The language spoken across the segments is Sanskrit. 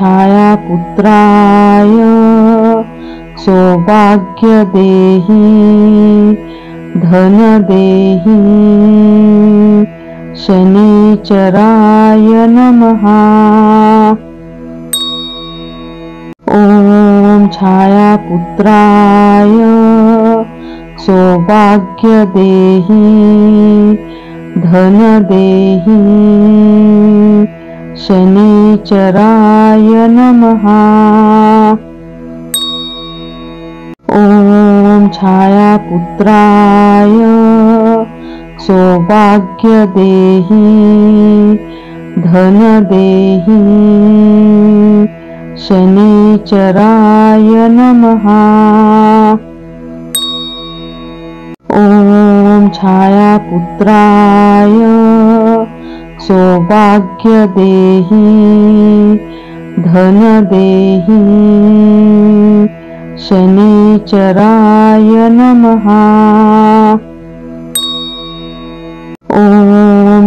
छायापुत्राय सौभाग्य देहि धन देहि शनिचराय नमः। ॐ छायापुत्राय सौभाग्य देहि धन देहि शनिचराय नमः। ॐ छायापुत्राय सौभाग्य देहि धन देहि शनिचराय नमः। ॐ छायापुत्राय सौभाग्य देहि धन देहि शनिचराय नमः। ॐ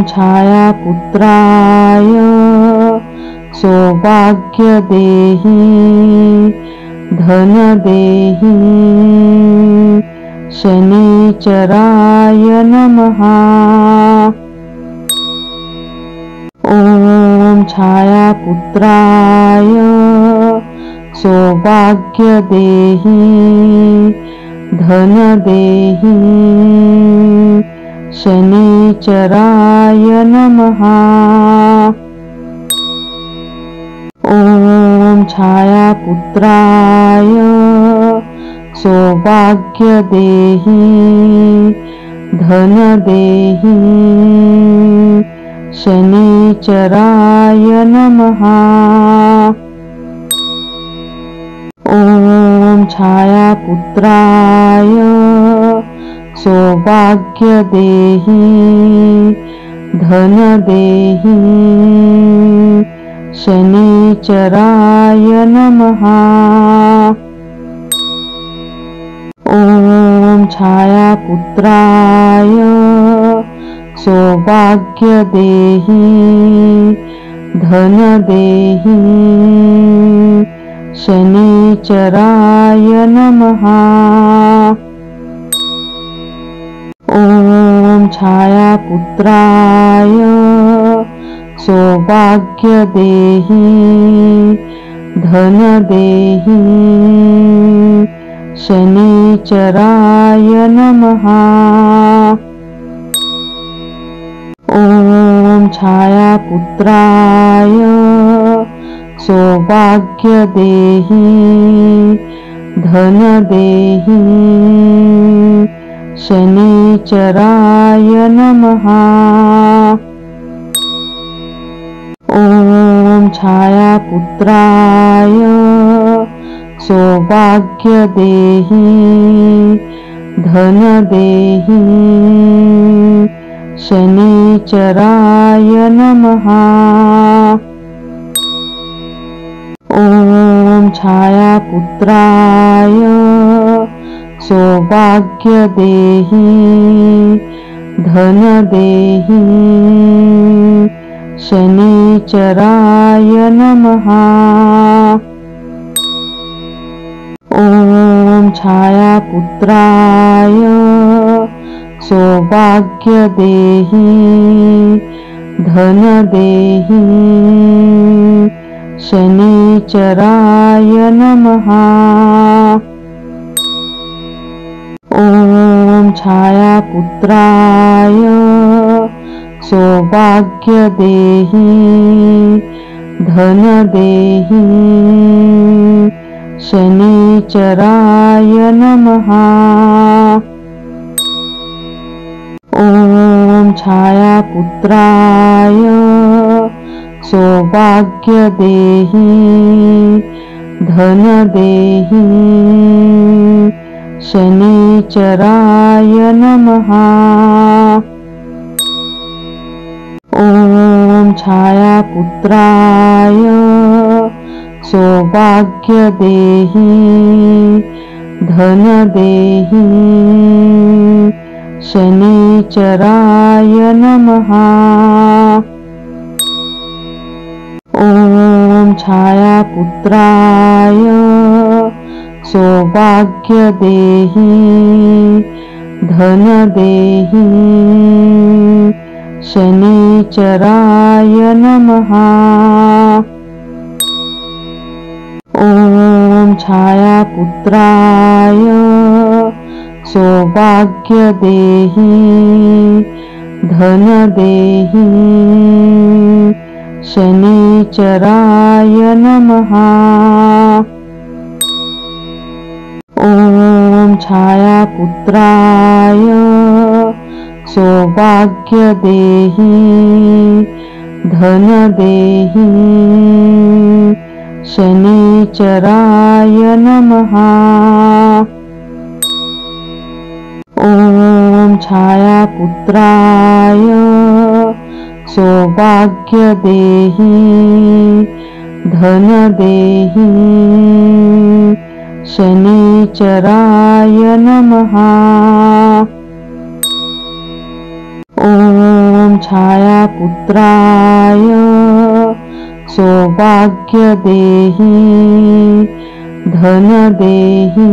छायापुत्राय सौभाग्य देहि धन देहि शनिचराय नमः। ॐ छायापुत्राय सौभाग्य देहि धन देहि शनिचराय नमः। ॐ छायापुत्राय सौभाग्य देहि धन देहि शनिचराय नमः। ॐ छायापुत्राय सौभाग्य देहि धन देहि शनिचराय नमः। ॐ छायापुत्राय सौभाग्य देहि धन देहि शनिचराय नमः। ॐ छायापुत्राय सौभाग्य देहि धन देहि शनिचराय नमः। ॐ छायापुत्राय सौभाग्य देहि धन देहि शनिचराय नमः। ॐ छायापुत्राय सौभाग्य देहि धन देहि शनिचराय नमः। ॐ छायापुत्राय सौभाग्य देहि धन देहि शनिचराय नमः। ॐ छायापुत्राय सौभाग्य देहि धन देहि शनिचराय नमः। ॐ छायापुत्राय सौभाग्य देहि धन देहि शनिचराय नमः। ॐ छायापुत्राय सौभाग्य देहि धन देहि शनिचराय नमः। ॐ छायापुत्राय सौभाग्य देहि धन देहि शनिचराय नमः। ॐ छायापुत्राय सौभाग्य देहि धन देहि शनिचराय नमः। ॐ छायापुत्राय सौभाग्य देहि धन देहि शनिचराय नमः। ॐ छायापुत्राय सौभाग्य देहि धन देहि शनिचराय नमः। ॐ छायापुत्राय सौभाग्य देहि धन देहि शनिचराय नमः। ॐ छायापुत्राय सौभाग्य देहि धन देहि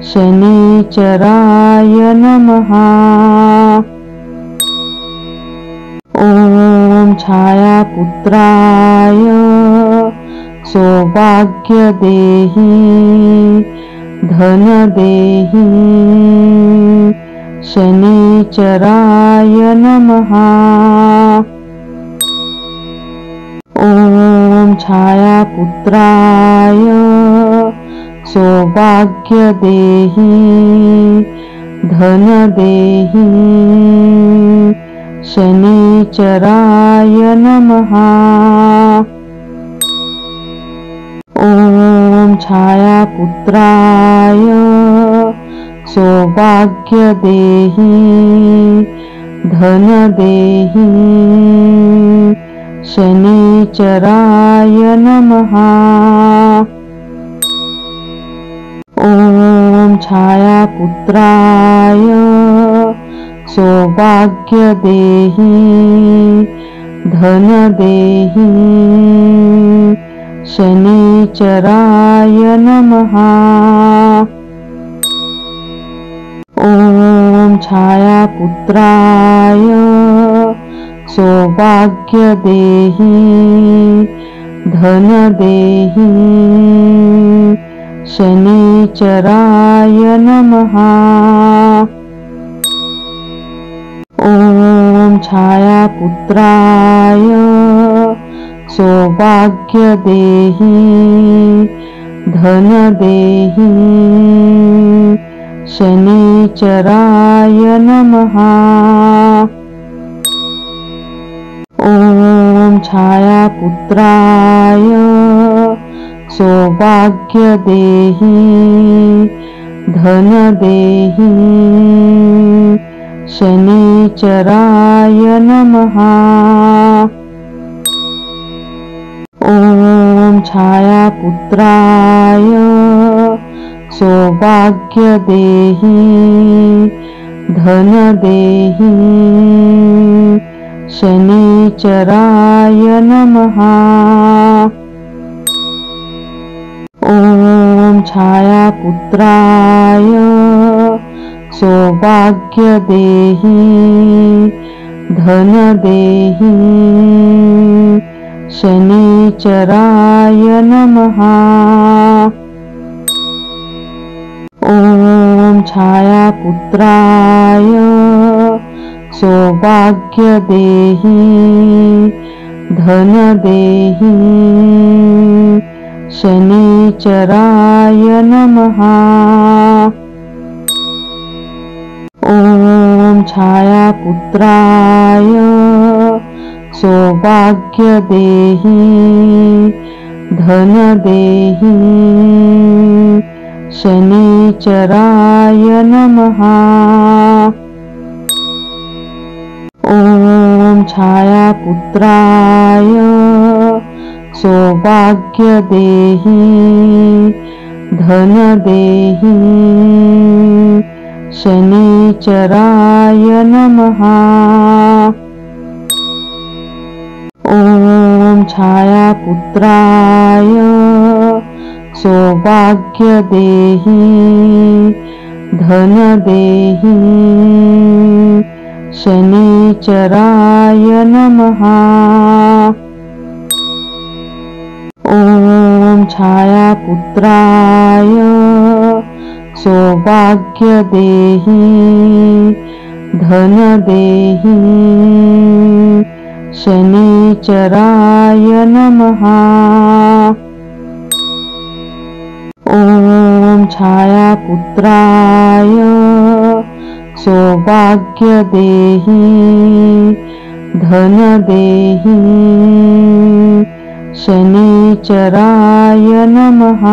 शनिचराय नमः। ॐ छायापुत्राय सौभाग्य देहि धन देहि शनिचराय नमः। ॐ छायापुत्राय सौभाग्य देहि धन देहि शनिचराय नमः। ॐ छायापुत्राय सौभाग्य देहि धन देहि शनिचराय नमः। ॐ छायापुत्राय सौभाग्य देहि धन देहि शनिचराय नमः। ॐ छायापुत्राय सौभाग्य देहि धन देहि शनिचराय नमः। ॐ छायापुत्राय सौभाग्य देहि धन देहि शनिचराय नमः। ॐ छायापुत्राय सौभाग्य देहि धन देहि शनिचराय नमः। ॐ छायापुत्राय सौभाग्य देहि धन देहि शनिचराय नमः। ॐ छायापुत्राय सौभाग्य देहि धन देहि शनिचराय नमः। ॐ छायापुत्राय सौभाग्य देहि धन देहि शनिचराय नमः। ॐ छायापुत्राय सौभाग्य देहि धन देहि शनिचराय नमः। ॐ छायापुत्राय सौभाग्य देहि धन देहि शनिचराय नमः। ॐ छायापुत्राय सौभाग्य देहि धन देहि शनिचराय नमः। ॐ छायापुत्राय सौभाग्य देहि धन देहि शनिचराय नमः। ॐ छायापुत्राय सौभाग्य देहि धन देहि शनिचराय नमः।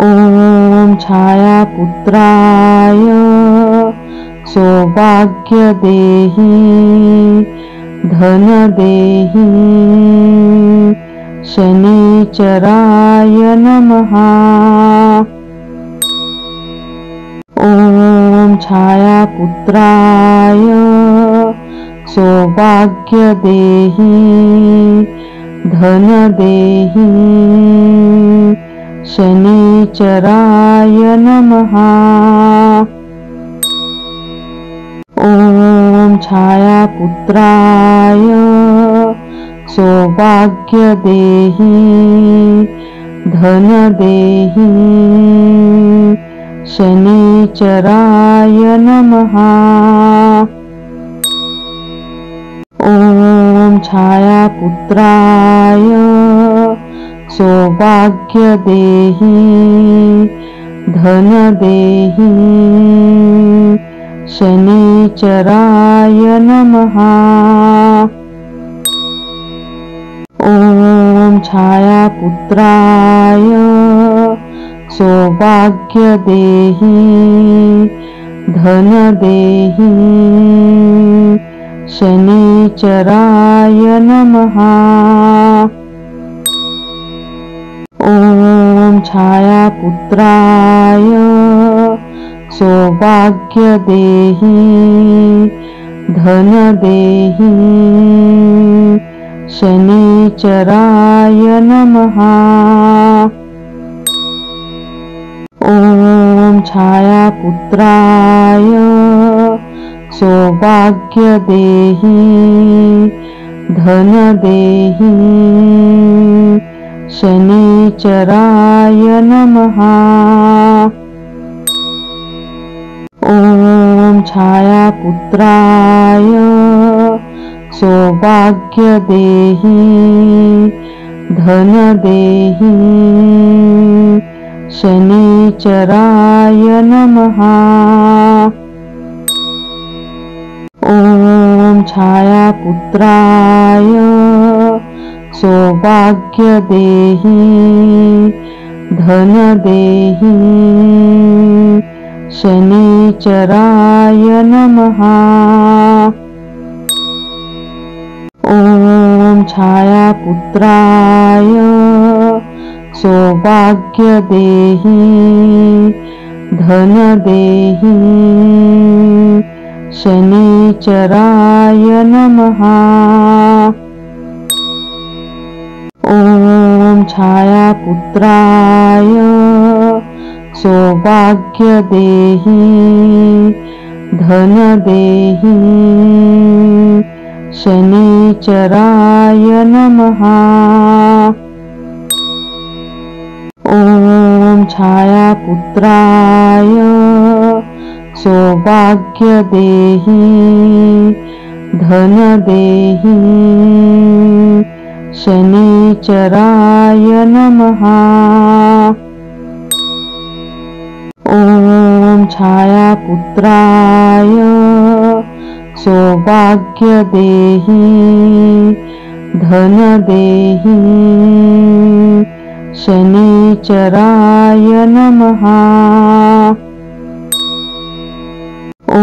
ॐ छायापुत्राय सौभाग्य देहि धन देहि शनिचराय नमः। ॐ छायापुत्राय सौभाग्य देहि धन देहि शनिचराय नमः। ॐ छायापुत्राय सौभाग्य देहि धन देहि शनिचराय नमः। ॐ छायापुत्राय सौभाग्य देहि धन देहि शनिचराय नमः। ॐ छायापुत्राय सौभाग्य देहि धन देहि शनिचराय नमः। ॐ छायापुत्राय सौभाग्य देहि धन देहि शनिचराय नमः। ॐ छायापुत्राय सौभाग्य देहि धन देहि शनिचराय नमः। ॐ छायापुत्राय सौभाग्य देहि धन देहि शनिचराय नमः। ॐ छायापुत्राय सौभाग्य देहि धन देहि शनिचराय नमः। ॐ छायापुत्राय सौभाग्य देहि धन देहि शनिचराय नमः। ॐ छायापुत्राय सौभाग्य देहि धन देहि शनिचराय नमः। ॐ छायापुत्राय सौभाग्य देहि धन देहि शनिचराय नमः। ॐ छायापुत्राय सौभाग्य देहि धन देहि शनिचराय नमः। ॐ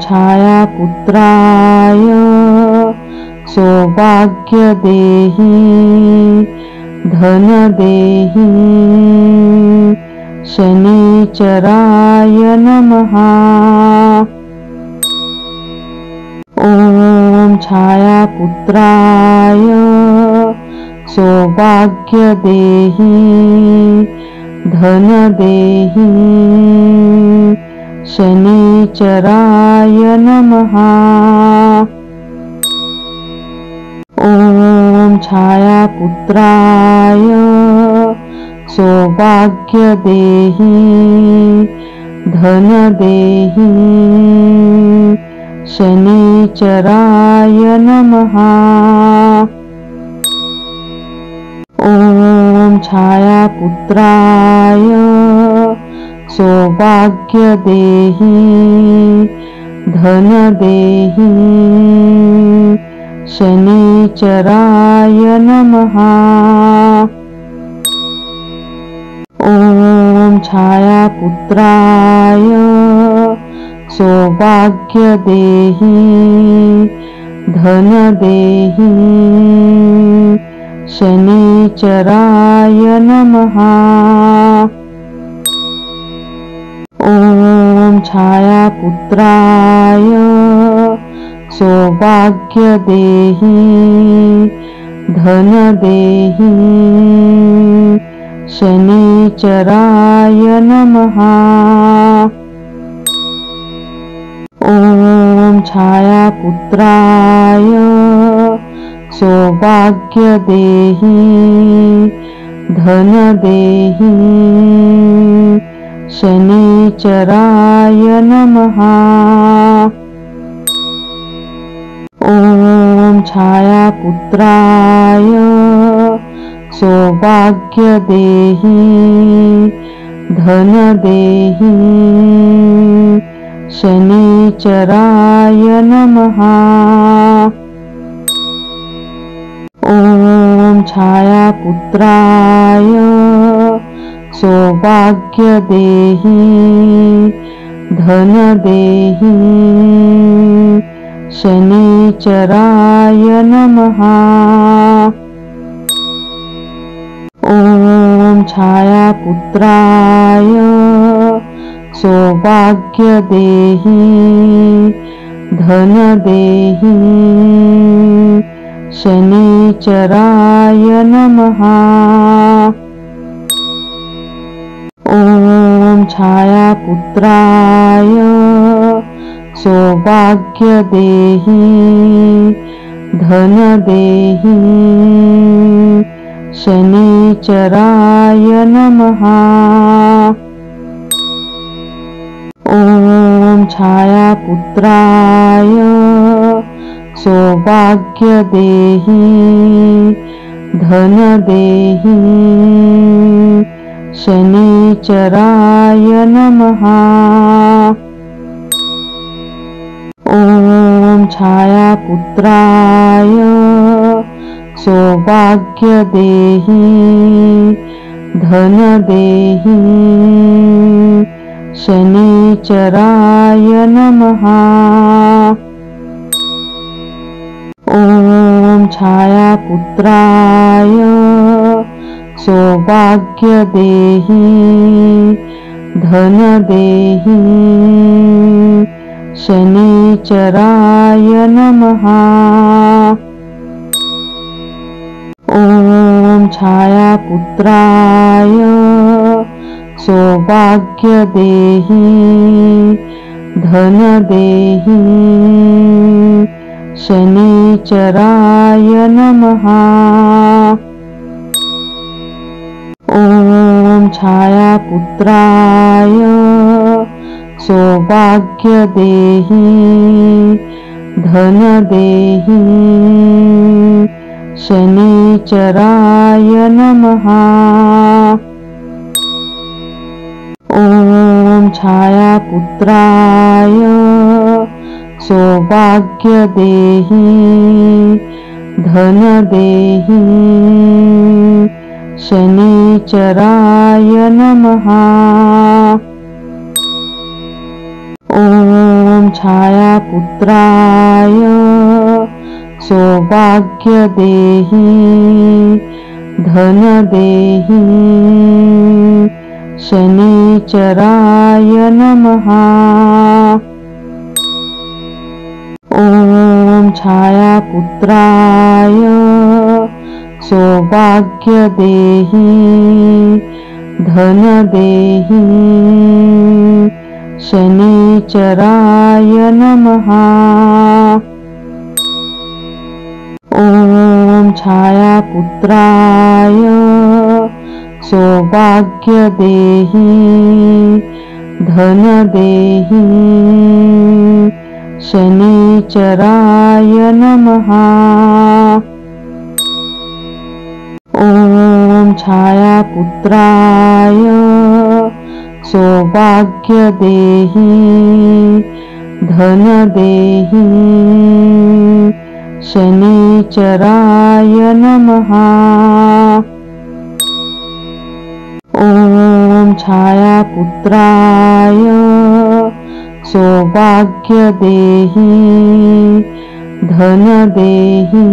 छायापुत्राय सौभाग्य देहि धन देहि शनिचराय नमः। ॐ छायापुत्राय सौभाग्य देहि धन देहि शनिचराय नमः। ॐ छायापुत्राय सौभाग्य देहि धन देहि शनिचराय नमः। ॐ छायापुत्राय सौभाग्य देहि धन देहि शनिचराय नमः। ॐ छायापुत्राय सौभाग्य देहि धन देहि शनिचराय नमः। ॐ छायापुत्राय सौभाग्य देहि धन देहि शनिचराय नमः। ॐ छायापुत्राय सौभाग्य देहि धन देहि शनिचराय नमः। ॐ छायापुत्राय सौभाग्य देहि धन देहि शनिचराय नमः। ॐ छायापुत्राय सौभाग्य देहि धन देहि शनिचराय नमः। ॐ छायापुत्राय सौभाग्य देहि धन देहि शनिचराय नमः। ॐ छायापुत्राय सौभाग्य देहि धन देहि शनिचराय नमः। ॐ छायापुत्राय सौभाग्य देहि धन देहि शनिचराय नमः। ॐ छायापुत्राय सौभाग्य देहि धन देहि शनिचराय नमः। ॐ छायापुत्राय सौभाग्य देहि धन देहि शनिचराय नमः। ॐ छायापुत्राय सौभाग्य देहि धन देहि शनिचराय नमः। ॐ छायापुत्राय सौभाग्य देहि धन देहि शनिचराय नमः। ॐ छायापुत्राय सौभाग्य देहि धन देहि शनिचराय नमः। ॐ छायापुत्राय सौभाग्य देहि धन देहि शनिचराय नमः। ॐ छायापुत्राय सौभाग्य देहि धन देहि शनिचराय नमः। ॐ छायापुत्राय सौभाग्य देहि धन देहि शनिचराय नमः। ॐ छायापुत्राय सौभाग्य देहि धन देहि शनिचराय नमः। ॐ छायापुत्राय सौभाग्य देहि धन देहि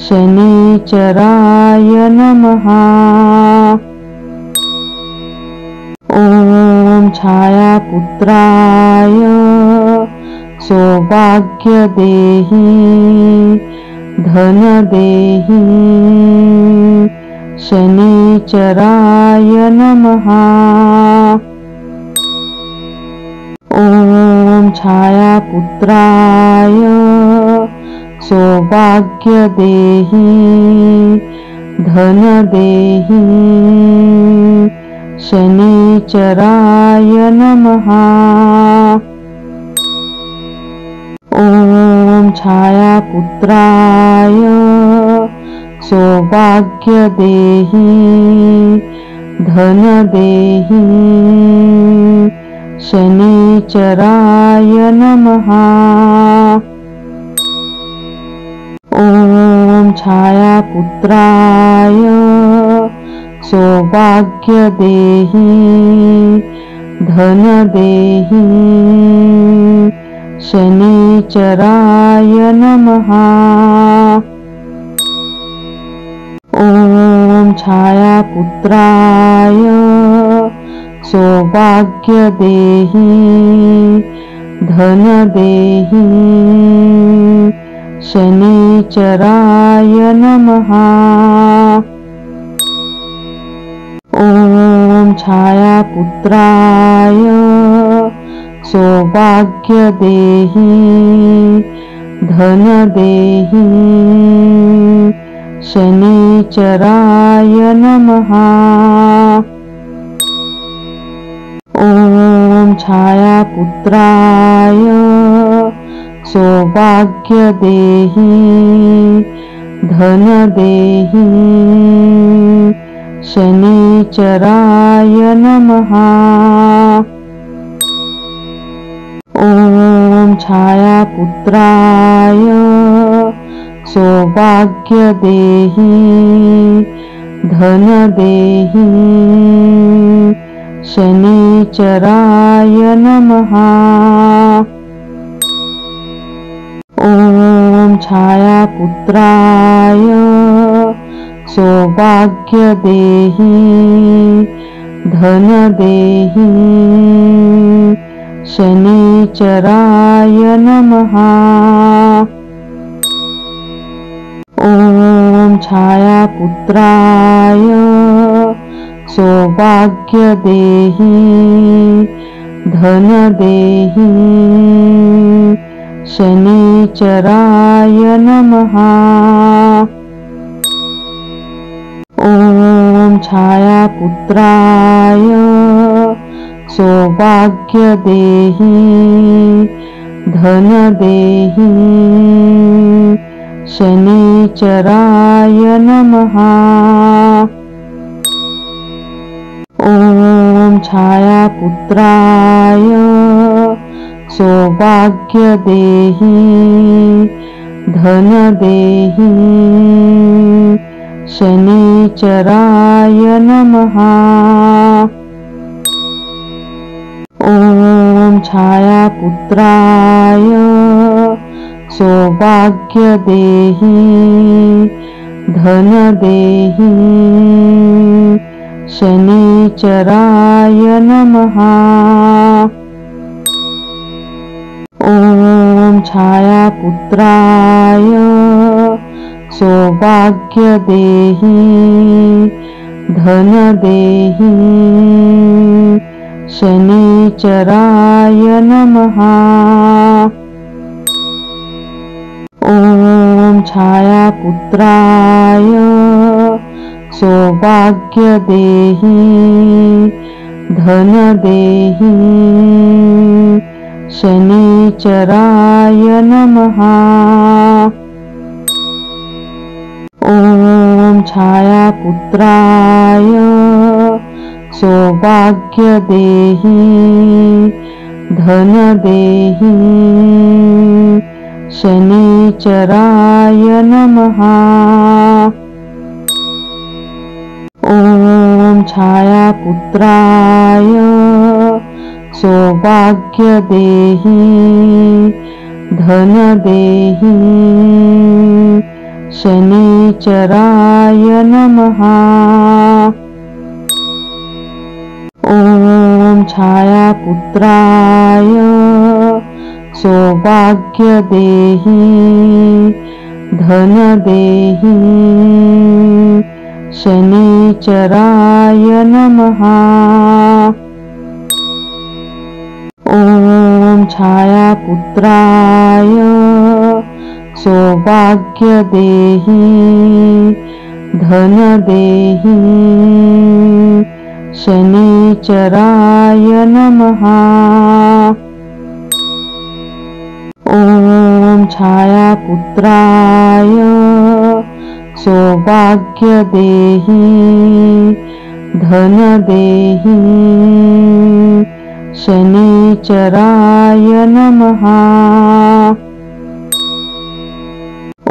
शनिचराय नमः। ॐ छायापुत्राय सौभाग्य देहि धन देहि शनिचराय नमः। ॐ छायापुत्राय सौभाग्य देहि धन देहि शनिचराय नमः। ॐ छायापुत्राय सौभाग्य देहि धन देहि शनिचराय नमः। ॐ छायापुत्राय सौभाग्य देहि धन देहि शनिचराय नमः। ॐ छायापुत्राय सौभाग्य देहि धन देहि शनिचराय नमः। ॐ छायापुत्राय सौभाग्य देहि धन देहि शनिचराय नमः। ॐ छायापुत्राय सौभाग्य देहि धन देहि शनिचराय नमः। ॐ छायापुत्राय सौभाग्य देहि धन देहि शनिचराय नमः। ॐ छायापुत्राय सौभाग्य देहि धन देहि शनिचराय नमः। ॐ छायापुत्राय सौभाग्य देहि धन देहि शनिचराय नमः। ॐ छायापुत्राय सौभाग्य देहि धन देहि शनिचराय नमः। ॐ छायापुत्राय सौभाग्य देहि धन देहि शनिचराय नमः। ॐ छायापुत्राय सौभाग्य देहि धन देहि शनिचराय नमः। ॐ ॐ छायापुत्राय सौभाग्य देहि धन देहि शनिचराय नमः। ॐ छायापुत्राय सौभाग्य देहि धन देहि शनिचराय नमः। ॐ छायापुत्राय सौभाग्य देहि धन देहि शनिचराय नमः। ॐ छायापुत्राय सौभाग्य देहि धन देहि शनिचराय नमः। ॐ छायापुत्राय सौभाग्य देहि धन देहि शनिचराय नमः। ॐ छायापुत्राय सौभाग्य देहि धन देहि शनिचराय नमः। ॐ छायापुत्राय सौभाग्य देहि धन देहि शनिचराय नमः।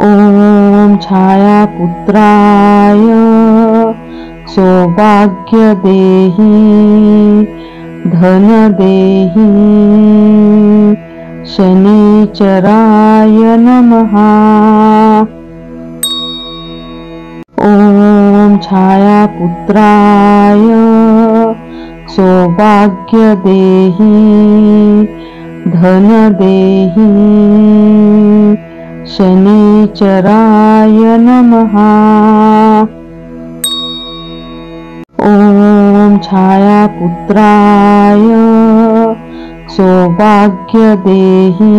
ॐ छायापुत्राय सौभाग्य देहि धन देहि शनिचराय नमः। ॐ छायापुत्राय सौभाग्य देहि धन देहि शनिचराय नमः। ॐ छायापुत्राय सौभाग्य देहि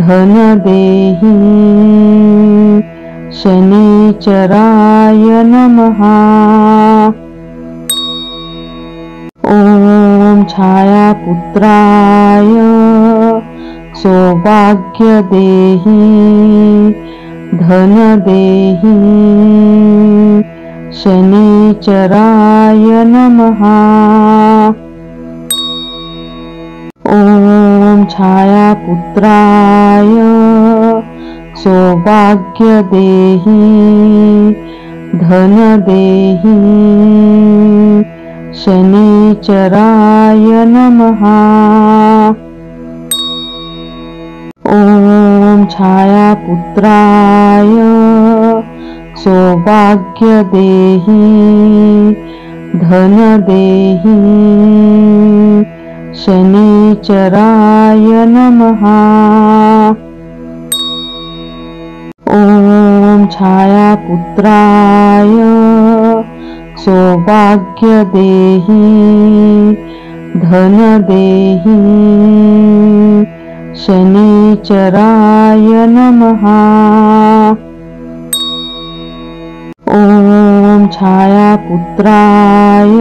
धन देहि शनिचराय नमः। ॐ छायापुत्राय सौभाग्य देहि धन देहि शनिचराय नमः। ॐ छायापुत्राय सौभाग्य देहि धन देहि शनिचराय नमः। ॐ छायापुत्राय सौभाग्य देहि धन देहि शनिचराय नमः। ॐ छायापुत्राय सौभाग्य देहि धन देहि शनिचराय नमः। ॐ छायापुत्राय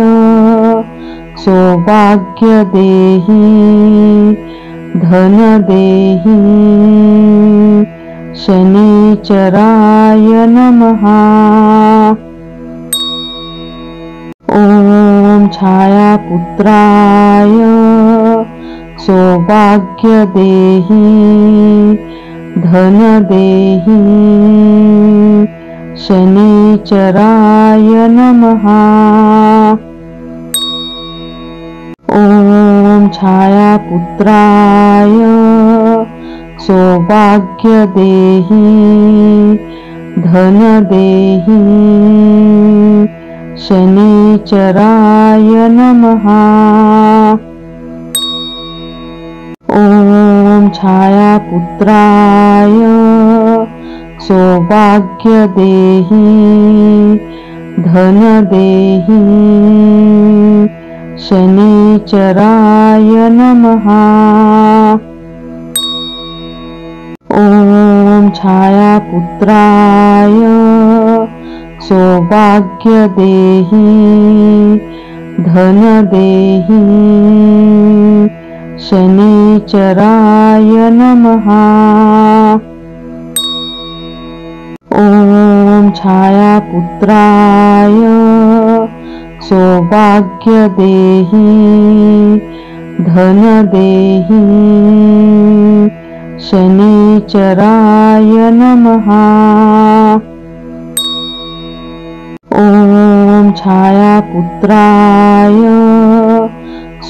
सौभाग्य देहि धन देहि शनिचराय नमः। ॐ छायापुत्राय सौभाग्य देहि धन देहि शनिचराय नमः। ॐ छायापुत्राय सौभाग्य देहि धन देहि शनिचराय नमः। ॐ छायापुत्राय सौभाग्य देहि धन देहि शनिचराय नमः। ॐ छायापुत्राय सौभाग्य देहि धन देहि शनिचराय नमः। ॐ छायापुत्राय सौभाग्य देहि धन देहि शनिचराय नमः। ॐ छायापुत्राय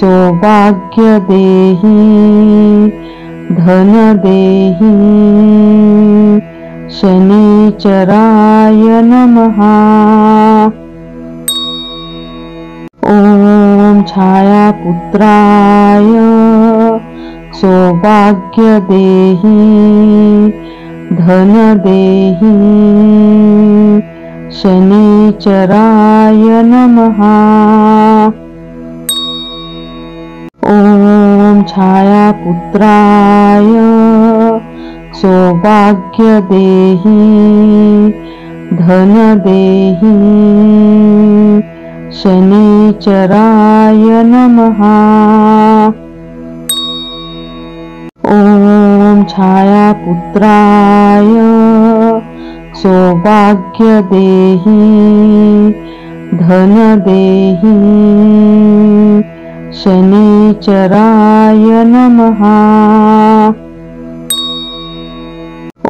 सौभाग्य देहि धन देहि शनिचराय नमः। ॐ छायापुत्राय सौभाग्य देहि धन देहि शनिचराय नमः। ॐ छायापुत्राय सौभाग्य देहि धन देहि शनिचराय नमः। ॐ छायापुत्राय सौभाग्य देहि धन देहि शनिचराय नमः।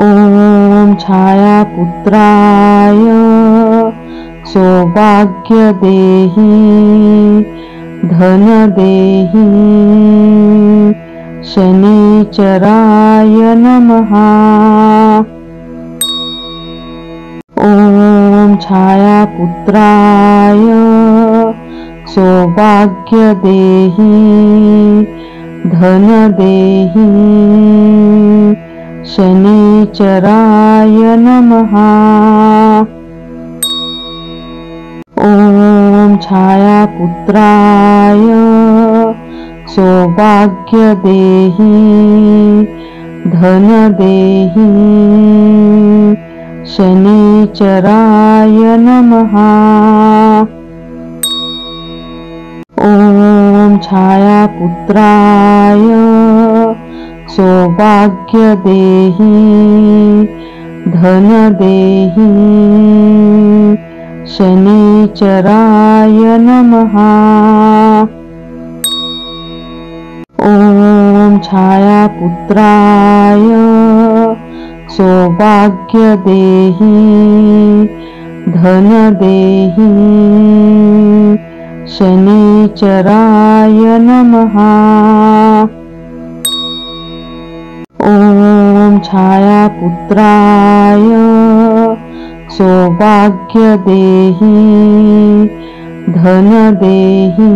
ॐ छायापुत्राय सौभाग्य देहि धन देहि शनिचराय नमः। ॐ छायापुत्राय सौभाग्य देहि धन देहि शनिचराय नमः। ॐ छायापुत्राय सौभाग्य देहि धन देहि शनिचराय नमः। ॐ छायापुत्राय सौभाग्य देहि धन देहि शनिचराय नमः। ॐ छायापुत्राय सौभाग्य देहि धन देहि शनिचराय नमः। ॐ छायापुत्राय सौभाग्य देहि धन देहि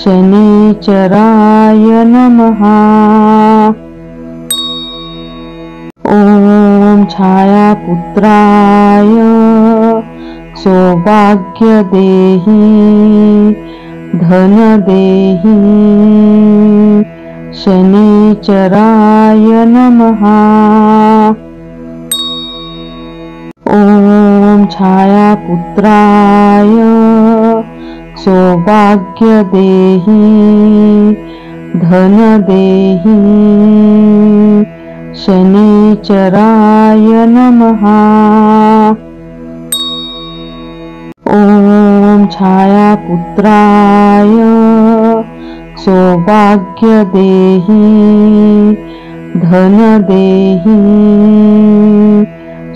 शनिचराय नमः। ॐ छायापुत्राय सौभाग्य देहि धन देहि शनिचराय नमः। ॐ छायापुत्राय सौभाग्य देहि धन देहि शनिचराय नमः। ॐ छायापुत्राय सौभाग्य देहि धन देहि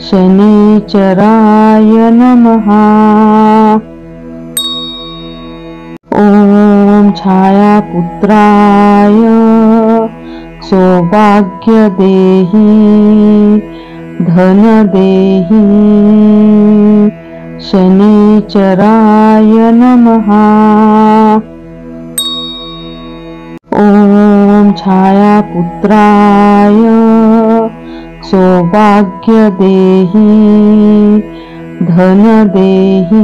शनिचराय नमः। ॐ छायापुत्राय सौभाग्य देहि धन देहि शनिचराय नमः। ॐ छायापुत्राय सौभाग्य देहि धन देहि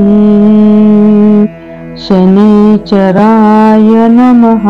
शनिचराय नमः।